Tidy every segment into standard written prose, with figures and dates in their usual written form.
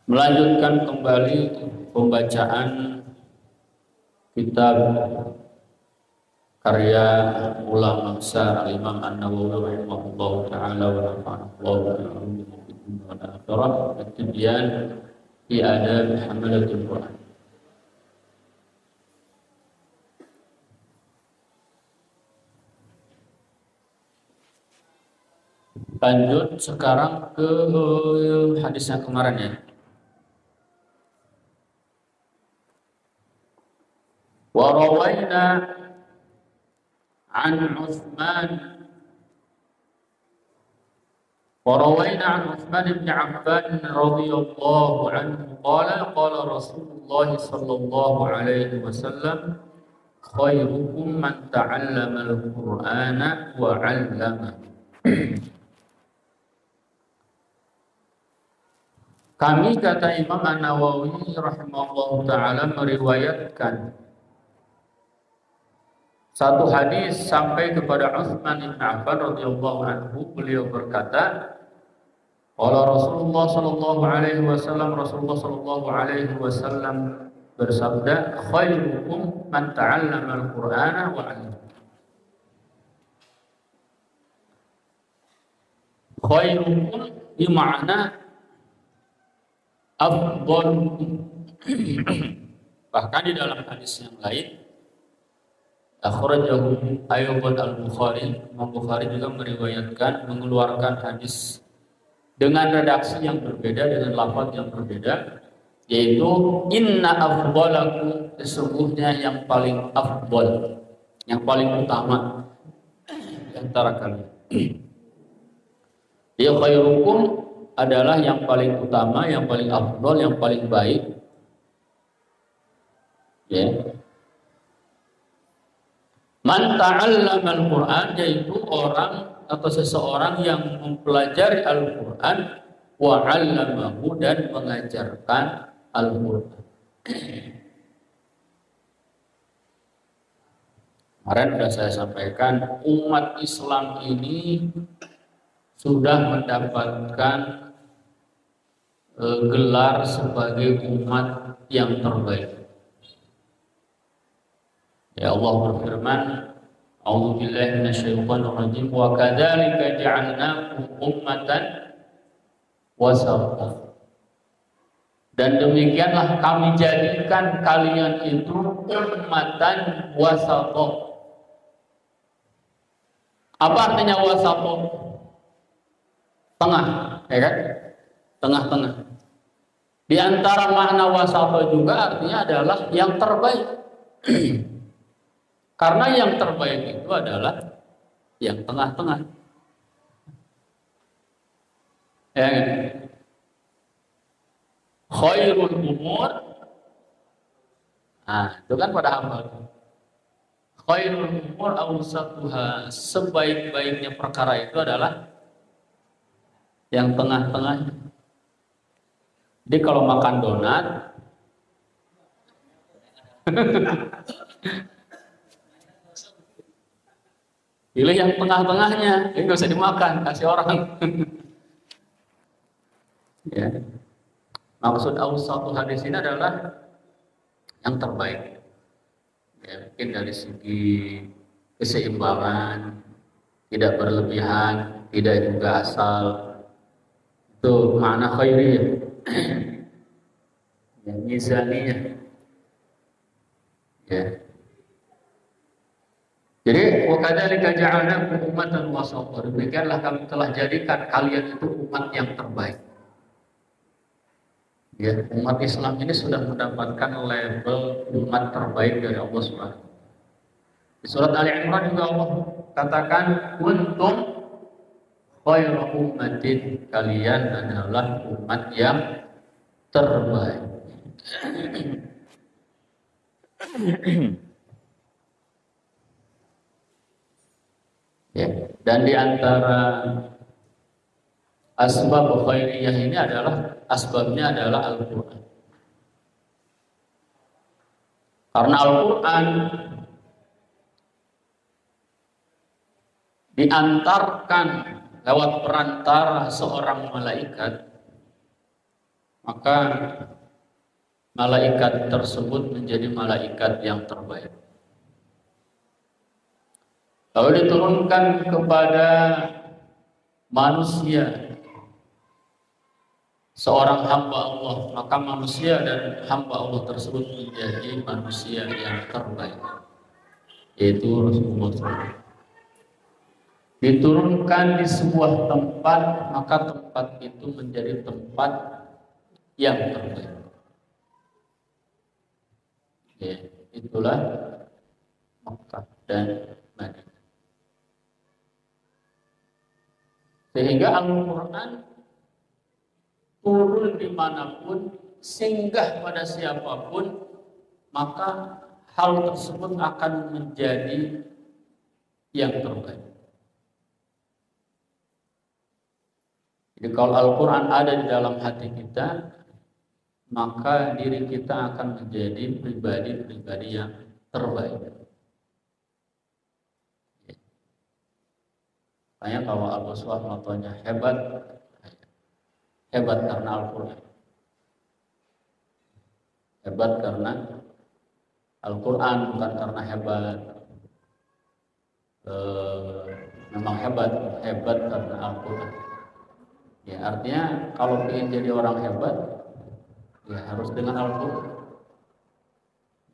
Melanjutkan kembali pembacaan kitab karya ulama besar Imam An-Nawawi rahimahullahu taala wa nafa'allahu bihi wa akhirah at-tibyan fi adab hamalatul Quran. Lanjut sekarang ke hadis yang kemarin ya. Wa rawaina an Utsman عن عثمان بن عفان رضي الله عنه قال رسول الله صلى الله عليه وسلم خيركم من تعلم القرآن وعلمه. Kami, kata Imam An-Nawawi rahimahullah ta'ala, meriwayatkan satu hadis sampai kepada Utsman bin Affan radhiyallahu anhu. Beliau berkata, qala Rasulullah sallallahu alaihi wasallam, Rasulullah sallallahu alaihi wasallam bersabda, khairukum man ta'allama al-Qur'ana wa 'allama. Khairukum bermakna afdalukum. Bahkan di dalam hadis yang lain, akhrajahu aydan al-Bukhari, Imam Bukhari juga meriwayatkan, mengeluarkan hadis dengan redaksi yang berbeda, dengan lafaz yang berbeda, yaitu inna afdalakum, sesungguhnya yang paling afdal, yang paling utama di antara kalian. Ya, khairukum adalah yang paling utama, yang paling afdal, yang paling baik. Ya. Man ta'allama al-Qur'an, yaitu orang atau seseorang yang mempelajari Al-Quran, wa 'allamahu, dan mengajarkan Al-Quran. Kemarin sudah saya sampaikan, umat Islam ini sudah mendapatkan gelar sebagai umat yang terbaik. Ya, Allah berfirman, a'udzu billahi minasyaitonir rajim, wa kadzalika ja'alnakum ummatan wasata. Dan demikianlah kami jadikan kalian itu ummatan wasata. Apa artinya wasata? Tengah, ya kan? Tengah-tengah. Di antara makna wasata juga artinya adalah yang terbaik. Karena yang terbaik itu adalah yang tengah-tengah. Ya, kan? Khairul umur, itu kan pada hafal. Khairul umur awsatuha, sebaik-baiknya perkara itu adalah yang tengah-tengah. Jadi kalau makan donat pilih yang tengah-tengahnya, ini nggak usah dimakan, kasih orang. Ya. Maksud satu hadis ini adalah yang terbaik. Ya, mungkin dari segi keseimbangan, tidak berlebihan, tidak juga asal. Itu makna khairiyah. Ya, mizaniyah. Ya. Jadi wakadzalika ja'alnakum ummatan wasata. Demikianlah kami telah jadikan kalian itu umat yang terbaik. Ya, umat Islam ini sudah mendapatkan label umat terbaik dari Allah Subhanahu. Di surat Ali Imran juga Allah katakan, kuntum khairu ummatin, kalian adalah umat yang terbaik. Ya, dan di antara asbab khairiyah ini adalah asbabnya adalah Al-Quran. Karena Al-Quran diantarkan lewat perantara seorang malaikat maka malaikat tersebut menjadi malaikat yang terbaik. Lalu diturunkan kepada manusia seorang hamba Allah, maka manusia dan hamba Allah tersebut menjadi manusia yang terbaik, yaitu Rasulullah SAW. Diturunkan di sebuah tempat, maka tempat itu menjadi tempat yang terbaik. Ya, itulah Makkah dan Madinah. Sehingga Al-Quran turun dimanapun, singgah pada siapapun, maka hal tersebut akan menjadi yang terbaik. Jadi kalau Al-Quran ada di dalam hati kita, maka diri kita akan menjadi pribadi-pribadi yang terbaik. Makanya kalau Allah SWT hebat, hebat karena Al-Quran. Hebat karena Al-Quran, bukan karena hebat. Memang hebat karena Al-Quran. Ya, artinya kalau ingin jadi orang hebat, ya harus dengan Al-Quran.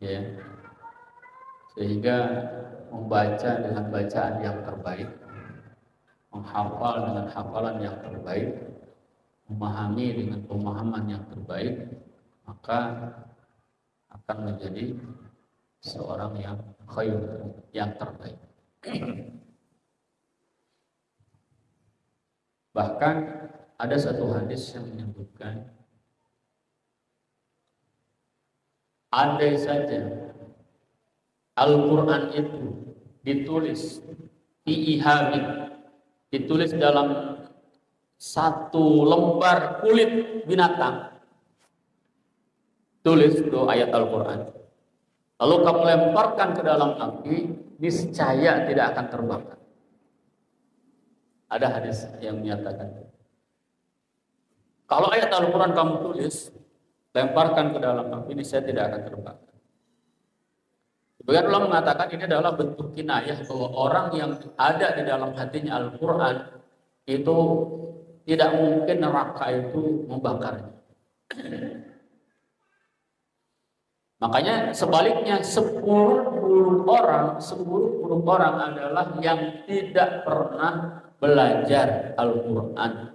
Ya. Sehingga membaca dengan bacaan yang terbaik, menghafal dengan hafalan yang terbaik, memahami dengan pemahaman yang terbaik, maka akan menjadi seorang yang khair, yang terbaik. Bahkan ada satu hadis yang menyebutkan, andai saja Al-Quran itu ditulis fi ihabin, ditulis dalam satu lembar kulit binatang, tulis itu ayat Al-Quran, lalu kamu lemparkan ke dalam api, niscaya tidak akan terbakar. Ada hadis yang menyatakan, kalau ayat Al-Quran kamu tulis, lemparkan ke dalam api, niscaya tidak akan terbakar. Sebagian ulama mengatakan ini adalah bentuk kinayah bahwa orang yang ada di dalam hatinya Al-Quran itu tidak mungkin neraka itu membakarnya. Makanya sebaliknya seburuk-buruk orang adalah yang tidak pernah belajar Al-Quran,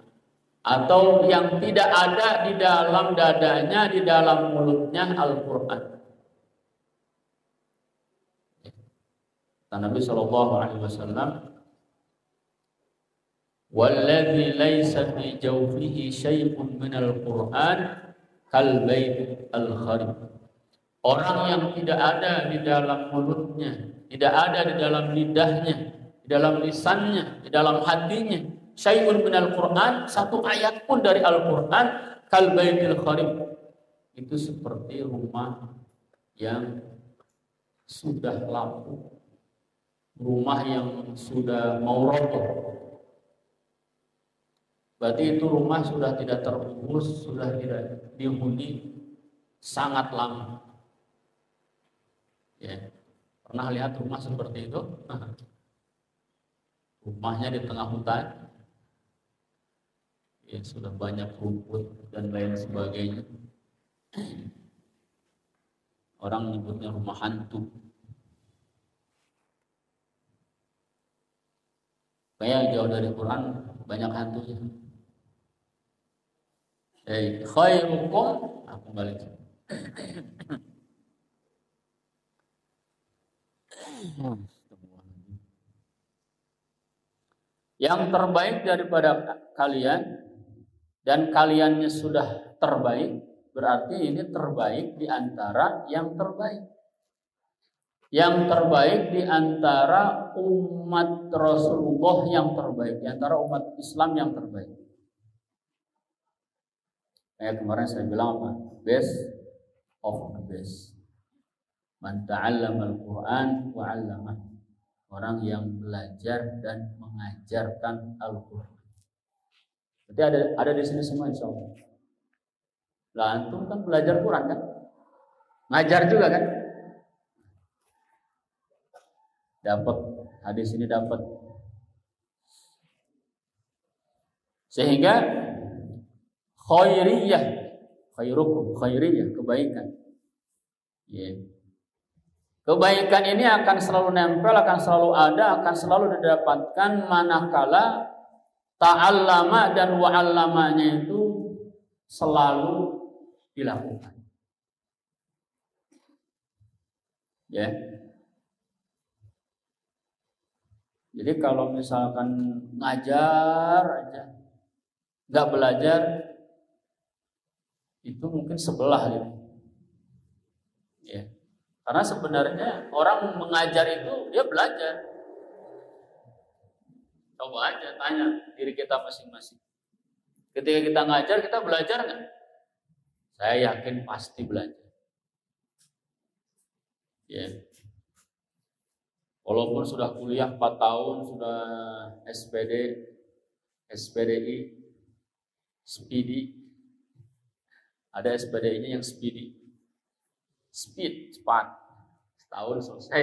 atau yang tidak ada di dalam dadanya, di dalam mulutnya Al-Quran. Nabi SAW, "Walladzi laisa fi jawfihi syai'un minal Qur'an kal bait al-kharib." Orang yang tidak ada di dalam mulutnya, tidak ada di dalam lidahnya, di dalam lisannya, di dalam hatinya, syai'un minal Qur'an, satu ayat pun dari Al-Quran, kal baitil kharib, itu seperti rumah yang sudah lapuk, rumah yang sudah mau roboh. Berarti itu rumah sudah tidak terurus, sudah tidak dihuni sangat lama. Ya, pernah lihat rumah seperti itu? Rumahnya di tengah hutan, ya sudah banyak rumput dan lain sebagainya. Orang menyebutnya rumah hantu. Kayak jauh dari Quran banyak hantunya. Khairukum, aku balik. Yang terbaik daripada kalian dan kaliannya sudah terbaik, berarti ini terbaik di antara yang terbaik. Yang terbaik di antara umat Rasulullah yang terbaik, di antara umat Islam yang terbaik. Kayak kemarin saya bilang apa? Best of the best. Man ta'allama al-Quran wa 'allamah. Orang yang belajar dan mengajarkan Al-Quran. Jadi ada di sini semua, insyaallah. Lah antum kan belajar Quran kan? Ngajar juga kan? Dapat hadis ini dapat. Sehingga khairiyah, khairukum, khairiyah, kebaikan. Ya. Kebaikan ini akan selalu nempel, akan selalu ada, akan selalu didapatkan manakala ta'allama dan wa'allamanya itu selalu dilakukan. Ya. Jadi kalau misalkan ngajar aja, nggak belajar, itu mungkin sebelah gitu. Ya. Karena sebenarnya orang mengajar itu dia belajar. Coba aja tanya diri kita masing-masing. Ketika kita ngajar, kita belajar nggak? Saya yakin pasti belajar. Ya. Walaupun sudah kuliah 4 tahun, sudah SPD, SPDI, speedy. Ada SPDI-nya yang speedy. Speed, cepat. Setahun selesai.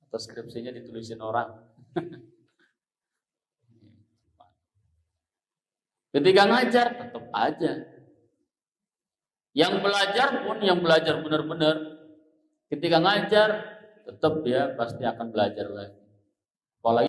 Atau skripsinya ditulisin orang. Ketika ngajar, tetap aja. Yang belajar pun, yang belajar benar-benar, ketika ngajar, tetap dia pasti akan belajar lagi. Apalagi